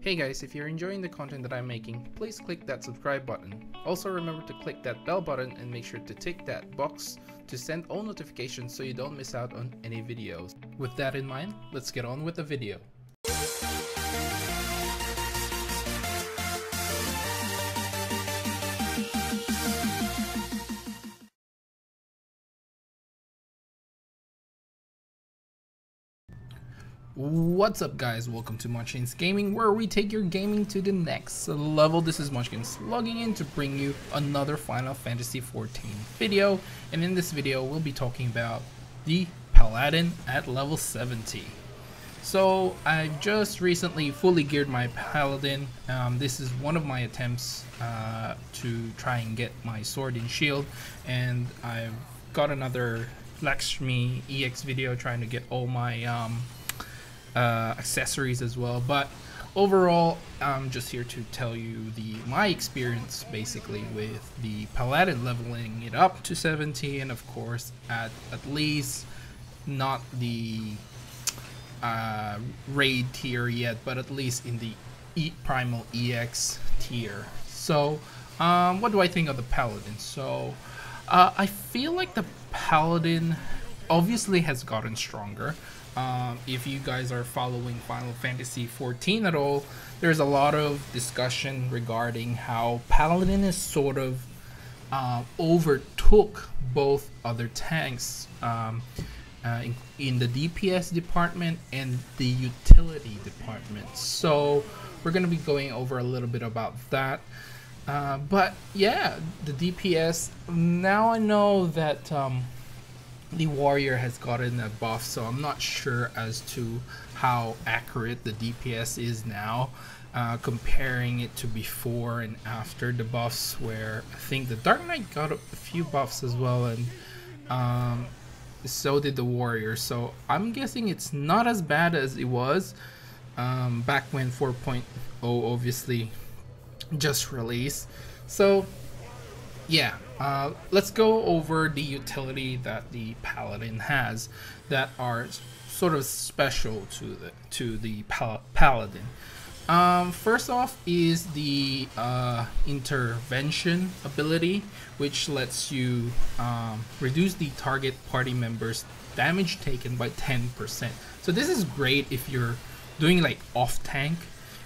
Hey guys, if you're enjoying the content that I'm making, please click that subscribe button. Also remember to click that bell button and make sure to tick that box to send all notifications so you don't miss out on any videos. With that in mind, let's get on with the video. What's up guys, welcome to Monchkinz Gaming, where we take your gaming to the next level. This is Monchkinz logging in to bring you another Final Fantasy XIV video, and in this video we'll be talking about the Paladin at level 70. So I've just recently fully geared my Paladin. This is one of my attempts to try and get my sword and shield, and I've got another Lakshmi EX video trying to get all my accessories as well, but overall I'm just here to tell you my experience basically with the Paladin, leveling it up to 70, and of course at least not the raid tier yet, but at least in the primal EX tier. So what do I think of the Paladin? So I feel like the Paladin obviously has gotten stronger. If you guys are following Final Fantasy XIV at all, there's a lot of discussion regarding how Paladin is sort of overtook both other tanks in the DPS department and the utility department. So we're going to be going over a little bit about that. But yeah, the DPS, now I know that the warrior has gotten a buff, so I'm not sure as to how accurate the DPS is now, comparing it to before and after the buffs, where I think the Dark Knight got a few buffs as well, and so did the warrior. So I'm guessing it's not as bad as it was back when 4.0 obviously just released. So yeah, let's go over the utility that the Paladin has that are sort of special to the Paladin. First off is the intervention ability, which lets you reduce the target party members' damage taken by 10%. So this is great if you're doing like off tank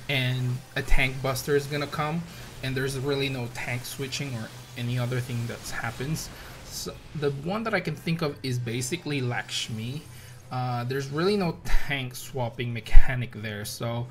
and a tank buster is gonna come and there's really no tank switching or any other thing that happens. So the one that I can think of is basically Lakshmi. There's really no tank swapping mechanic there, so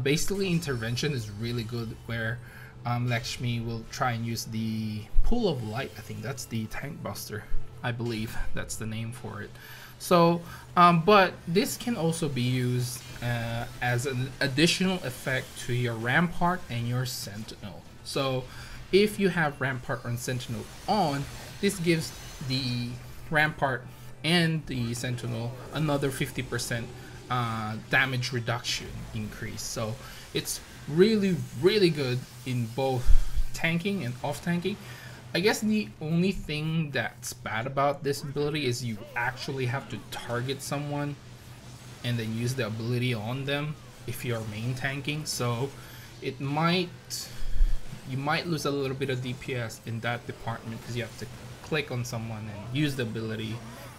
basically intervention is really good, where Lakshmi will try and use the pool of light. I think that's the tank buster, I believe that's the name for it. So but this can also be used as an additional effect to your Rampart and your Sentinel. So if you have Rampart and Sentinel on, this gives the Rampart and the Sentinel another 50% damage reduction increase. So it's really good in both tanking and off tanking. I guess the only thing that's bad about this ability is you actually have to target someone and then use the ability on them if you're main tanking. So it you might lose a little bit of DPS in that department because you have to click on someone and use the ability,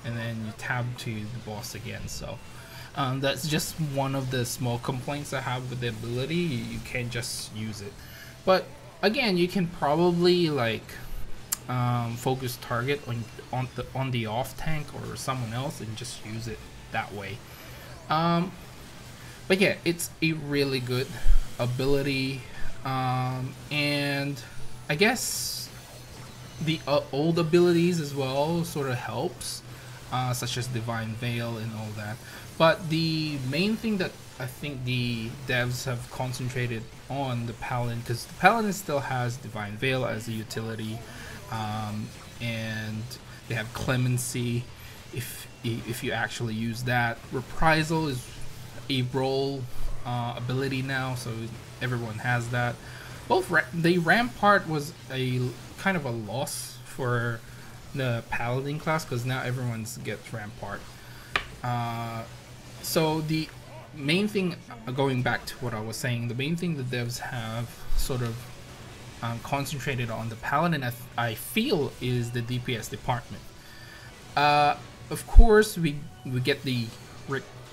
and then you tab to the boss again. So that's just one of the small complaints I have with the ability. You can't just use it, but again, you can probably like focus target on the off tank or someone else and just use it that way. But yeah, it's a really good ability. And I guess the old abilities as well sort of helps, such as Divine Veil and all that. But the main thing that I think the devs have concentrated on the Paladin, because the Paladin still has Divine Veil as a utility, and they have Clemency if you actually use that. Reprisal is a role ability now, so everyone has that. Both the Rampart was a kind of a loss for the Paladin class, because now everyone gets Rampart. So the main thing, going back to what I was saying, the main thing the devs have sort of concentrated on the Paladin, I feel, is the DPS department. Of course, we get the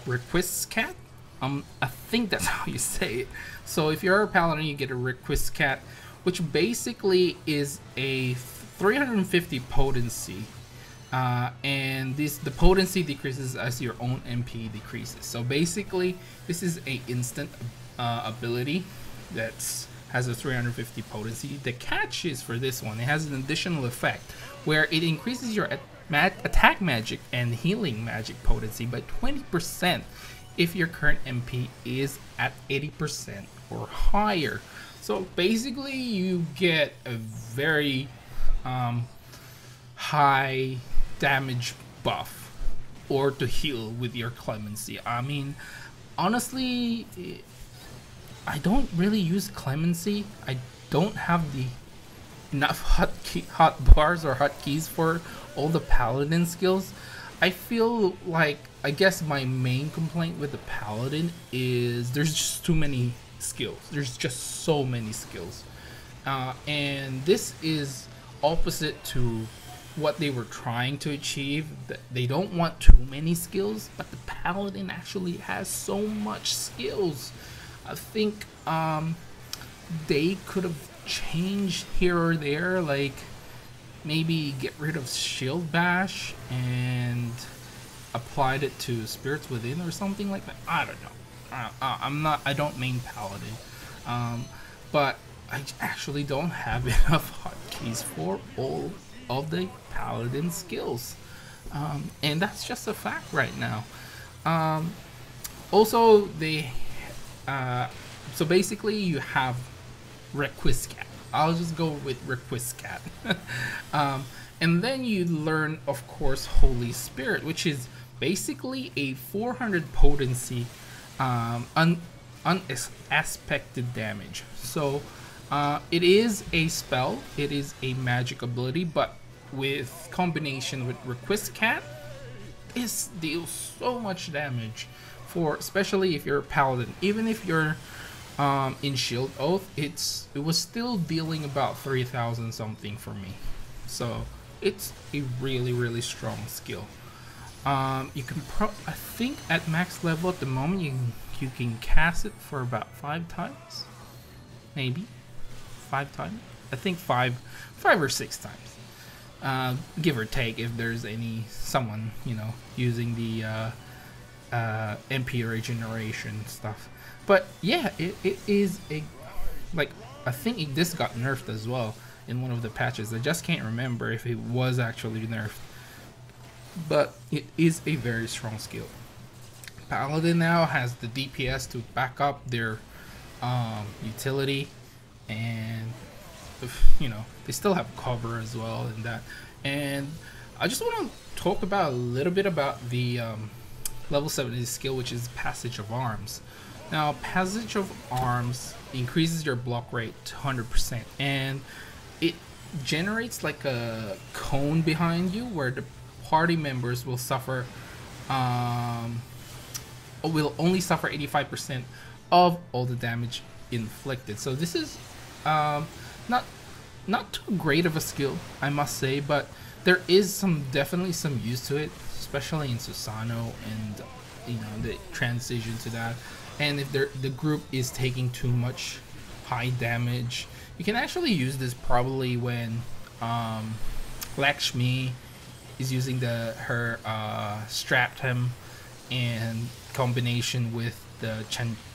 request cat. I think that's how you say it. So if you're a Paladin, you get a request cat, which basically is a 350 potency. And the potency decreases as your own MP decreases. So basically, this is a instant ability that has a 350 potency. The catch is for this one, it has an additional effect where it increases your attack magic and healing magic potency by 20% if your current MP is at 80% or higher. So basically, you get a very high damage buff or to heal with your clemency. I mean, honestly, I don't really use clemency. I don't have the enough hot bars or hotkeys for all the Paladin skills. I feel like, I guess my main complaint with the Paladin is there's just too many skills. There's just so many skills, and this is opposite to what they were trying to achieve. They don't want too many skills, but the Paladin actually has so much skills. I think they could have changed here or there, like maybe get rid of Shield Bash and applied it to Spirits Within or something like that. I don't know. I don't main Paladin, but I actually don't have enough hotkeys for all of the Paladin skills, and that's just a fact right now. Also, they so basically you have Request Cat. I'll just go with Request Cat. And then you learn, of course, Holy Spirit, which is basically a 400 potency unaspected damage. So it is a spell, it is a magic ability, but with combination with Request Cat, this deals so much damage for, especially if you're a Paladin. Even if you're in Shield Oath, it was still dealing about 3,000 something for me. So it's a really strong skill. You can I think at max level at the moment you can cast it for about 5 times, maybe 5 times. I think 5 or 6 times, give or take, if there's someone using the MP regeneration stuff. But yeah, it is I think this got nerfed as well in one of the patches. I just can't remember if it was actually nerfed, but it is a very strong skill. Paladin now has the DPS to back up their utility, and they still have cover as well in that. And I just want to talk about a little bit about the level 70 skill, which is Passage of Arms. Now, Passage of Arms increases your block rate to 100%, and it generates like a cone behind you where the party members will suffer, will only suffer 85% of all the damage inflicted. So this is not too great of a skill, I must say, but there is definitely some use to it, especially in Susano and the transition to that. And if the group is taking too much high damage, you can actually use this probably when Lakshmi is using her Stratum in combination with the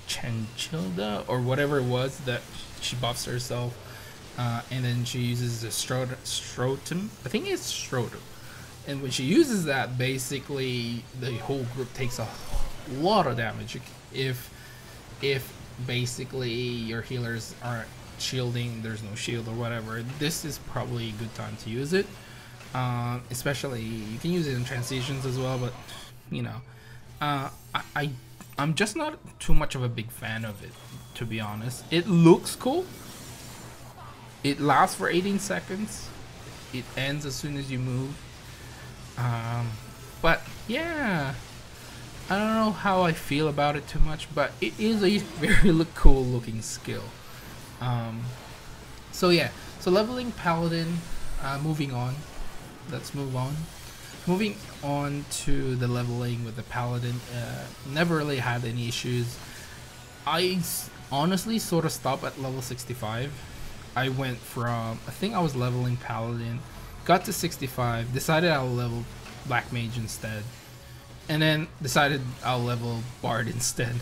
Chanchilda or whatever it was that she buffs herself, and then she uses the Strotum. I think it's Strotum. And when she uses that, basically the whole group takes a lot of damage. If basically your healers aren't shielding, there's no shield or whatever, this is probably a good time to use it. Especially you can use it in transitions as well, but I'm just not too much of a big fan of it, to be honest. It looks cool. It lasts for 18 seconds. It ends as soon as you move. But yeah, I don't know how I feel about it too much, but it is a very cool looking skill. So yeah, so leveling Paladin, moving on. Let's move on. Moving on to the leveling with the Paladin, never really had any issues. I honestly sort of stopped at level 65. I went from, I think I was leveling Paladin, got to 65, decided I'll level Black Mage instead, and then decided I'll level Bard instead.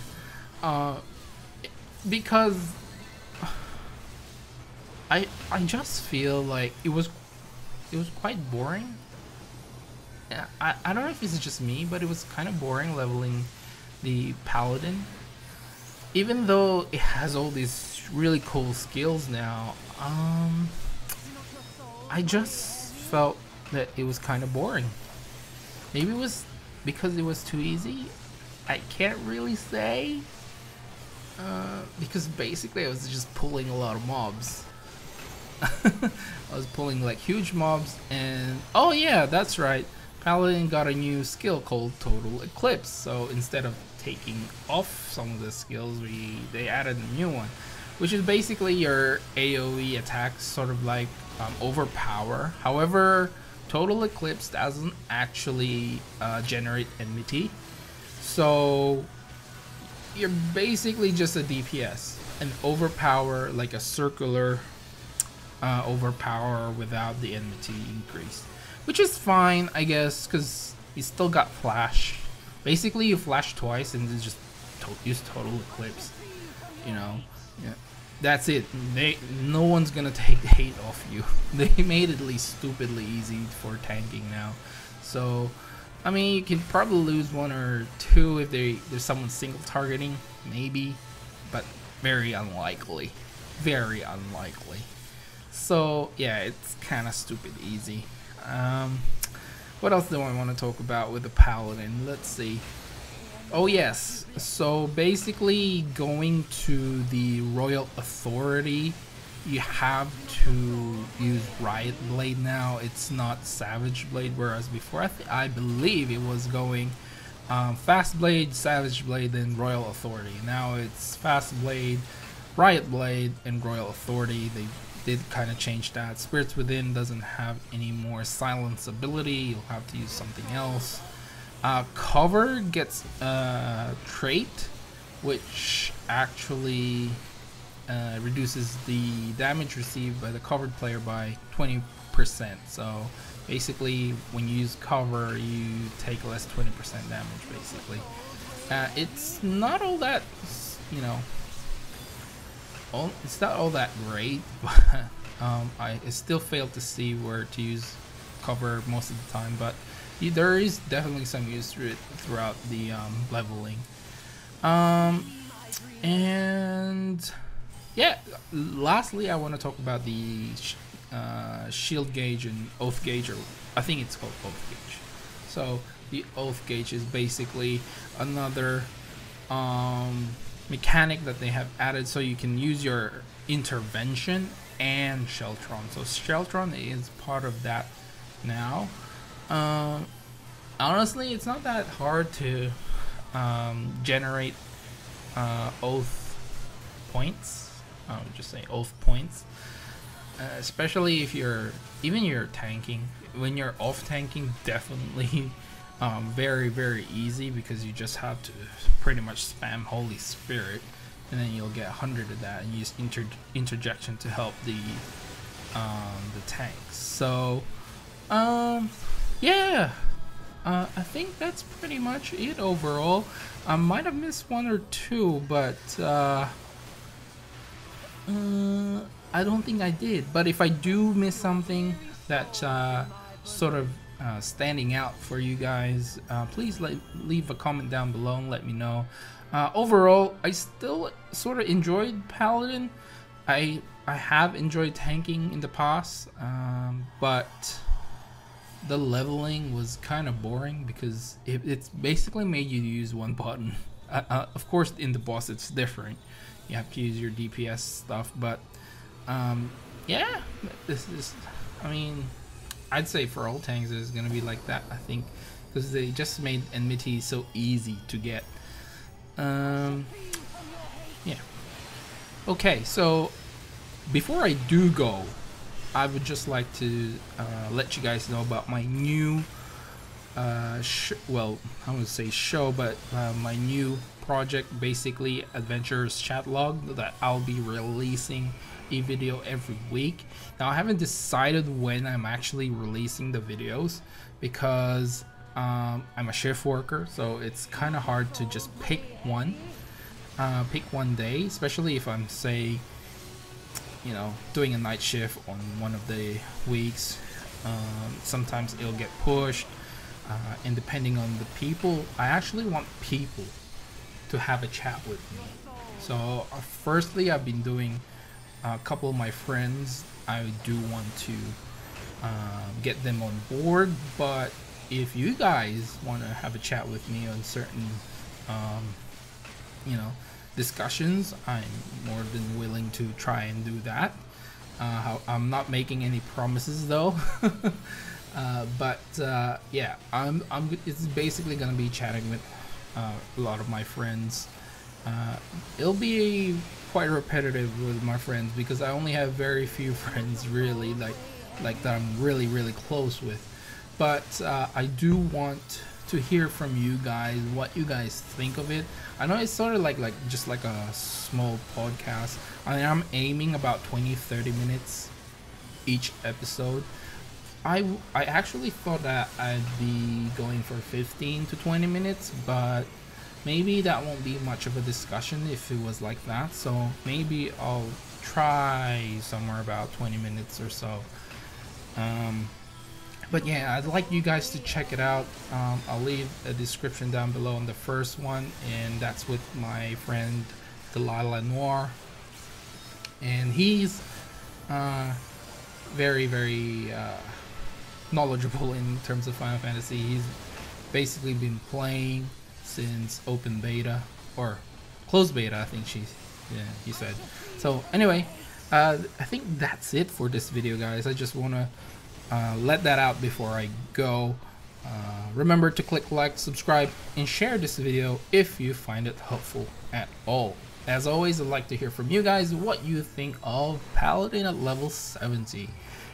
Because I just feel like it was quite boring. I don't know if it's just me, but it was kind of boring leveling the Paladin. Even though it has all these really cool skills now, I just felt that it was kind of boring. Maybe it was because it was too easy. I can't really say. Because basically I was just pulling a lot of mobs. I was pulling like huge mobs, and oh yeah, that's right. Paladin got a new skill called Total Eclipse. So instead of taking off some of the skills, they added a new one, which is basically your AoE attacks, sort of like overpower. However, Total Eclipse doesn't actually generate enmity, so you're basically just a DPS, and overpower like a circular overpower without the enmity increase, which is fine, I guess, because you still got flash. Basically, you flash twice and then just use Total Eclipse. You know, yeah, that's it. No one's gonna take the hate off you. They made it at least stupidly easy for tanking now. So, I mean, you can probably lose one or two if there's someone single targeting, maybe, but very unlikely. Very unlikely. So yeah, it's kind of stupid easy. What else do I want to talk about with the Paladin? Let's see. Oh yes, so basically going to the Royal Authority, you have to use Riot Blade now. It's not Savage Blade, whereas before I believe it was going Fast Blade, Savage Blade, then Royal Authority. Now it's Fast Blade, Riot Blade, and Royal Authority. They did kind of change that. Spirits Within doesn't have any more silence ability. You'll have to use something else. Cover gets a trait which actually reduces the damage received by the covered player by 20%. So basically when you use cover, you take less 20% damage basically. It's not all that, you know, it's not all that great, but I still fail to see where to use cover most of the time, but there is definitely some use to it throughout the leveling. And yeah, lastly I want to talk about the shield gauge and oath gauge, or I think it's called oath gauge. So the oath gauge is basically another mechanic that they have added, so you can use your intervention and Sheltron. So Sheltron is part of that now. Honestly, it's not that hard to generate oath points. I would just say oath points, especially if you're tanking. When you're off tanking, definitely very easy, because you just have to pretty much spam Holy Spirit, and then you'll get 100 of that, and use interjection to help the tanks. So yeah, I think that's pretty much it overall. I might have missed one or two, but I don't think I did. But if I do miss something that sort of standing out for you guys, please leave a comment down below and let me know. Overall, I still sort of enjoyed Paladin. I have enjoyed tanking in the past, but the leveling was kind of boring because it's basically made you use one button. Of course, in the boss it's different. You have to use your DPS stuff, but yeah, this is, I mean, I'd say for all tanks it's gonna be like that, I think, because they just made enmity so easy to get. Yeah. Okay, so before I do go, I would just like to let you guys know about my new well, I wouldn't say show, but my new project, basically Adventures Chat Log, that I'll be releasing a video every week. Now I haven't decided when I'm actually releasing the videos because I'm a shift worker, so it's kind of hard to just pick one day, especially if I'm, say, you know, doing a night shift on one of the weeks. Sometimes it'll get pushed, and depending on the people, I actually want people to have a chat with me. So firstly, I've been doing a couple of my friends. I do want to get them on board, but if you guys want to have a chat with me on certain you know, discussions, I'm more than willing to try and do that. I'm not making any promises though. But yeah, it's basically gonna be chatting with a lot of my friends. It'll be quite repetitive with my friends because I only have very few friends really like that I'm really close with. But I do want to hear from you guys, what you guys think of it. I know it's sort of like just like a small podcast. I am aiming about 20-30 minutes each episode. I actually thought that I'd be going for 15 to 20 minutes, but maybe that won't be much of a discussion if it was like that. So maybe I'll try somewhere about 20 minutes or so. But yeah, I'd like you guys to check it out. I'll leave a description down below on the first one, and that's with my friend Delilah Noir, and he's very knowledgeable in terms of Final Fantasy. He's basically been playing since open beta or closed beta, I think he said. So anyway, I think that's it for this video, guys. I just want to let that out before I go. Remember to click like, subscribe, and share this video if you find it helpful at all. As always, I'd like to hear from you guys what you think of Paladin at level 70.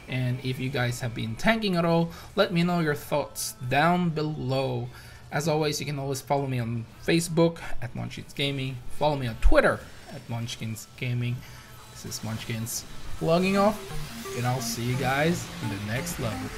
And if you guys have been tanking at all, let me know your thoughts down below. As always, you can always follow me on Facebook at Monchkinz Gaming. Follow me on Twitter at Monchkinz Gaming. This is Monchkinz logging off, and I'll see you guys in the next level.